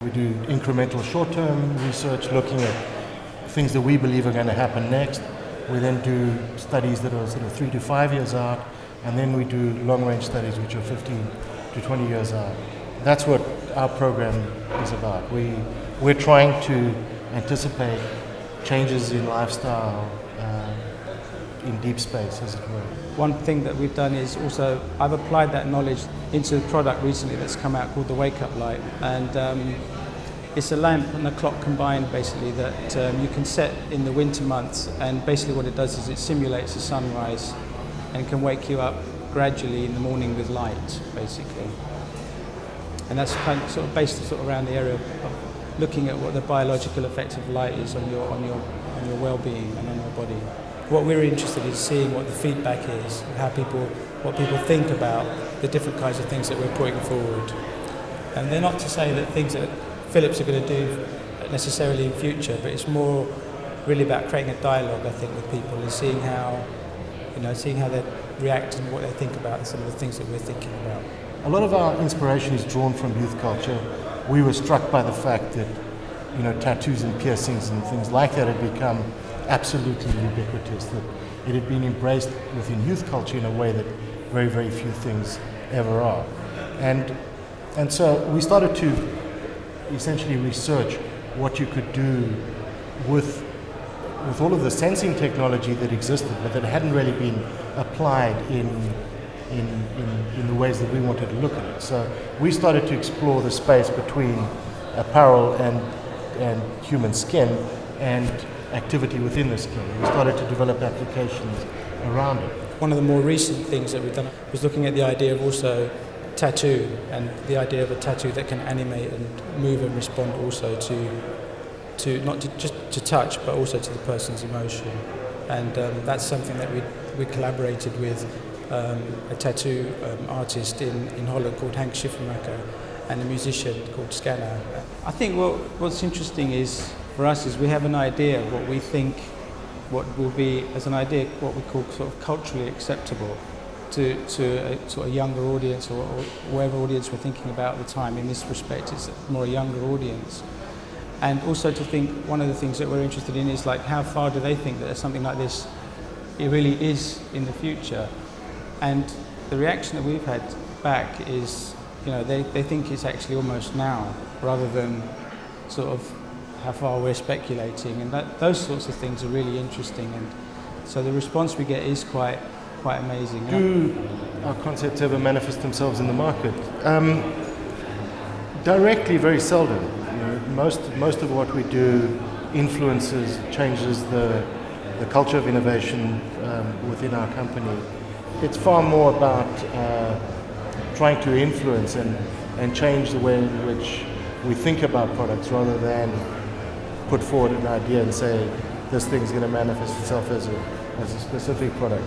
We do incremental short-term research looking at things that we believe are going to happen next. We then do studies that are sort of 3 to 5 years out, and then we do long-range studies which are 15 to 20 years out. That's what our program is about. We're trying to anticipate changes in lifestyle in deep space, as it were. One thing that we've done is also, I've applied that knowledge into a product recently that's come out called the Wake Up Light, and it's a lamp and a clock combined basically that you can set in the winter months, and basically what it does is it simulates a sunrise and can wake you up gradually in the morning with light, basically. And that's kind of sort of based sort of around the area of looking at what the biological effect of light is on your well-being and on your body. What we're interested in is seeing what the feedback is, what people think about the different kinds of things that we're putting forward. And they're not to say that things that Philips are going to do necessarily in future, but it's more really about creating a dialogue, I think, with people and seeing how they react and what they think about some of the things that we're thinking about. A lot of our inspiration is drawn from youth culture. We were struck by the fact that, tattoos and piercings and things like that had become absolutely ubiquitous, that it had been embraced within youth culture in a way that very, very few things ever are. And so we started to essentially research what you could do with all of the sensing technology that existed, but that hadn't really been applied in the ways that we wanted to look at it. So we started to explore the space between apparel and human skin and activity within the skin. We started to develop applications around it. One of the more recent things that we've done was looking at the idea of also tattoo, and the idea of a tattoo that can animate and move and respond also to not just to touch, but also to the person's emotion. And that's something that we collaborated with a tattoo artist in Holland called Henk Schiffenmacher and a musician called Scanner. I think what's interesting is for us is we have an idea of what we think what will be, as an idea, what we call sort of culturally acceptable to a sort of younger audience or whatever audience we're thinking about at the time. In this respect, it's more a younger audience. And also to think, one of the things that we're interested in is like how far do they think that something like this, it really is in the future. And the reaction that we've had back is, they think it's actually almost now, rather than sort of how far we're speculating, and those sorts of things are really interesting, and so the response we get is quite amazing. Do our concepts ever manifest themselves in the market? Directly, very seldom. Most of what we do influences, changes the culture of innovation within our company. It's far more about trying to influence and change the way in which we think about products, rather than put forward an idea and say this thing's going to manifest itself as a specific product.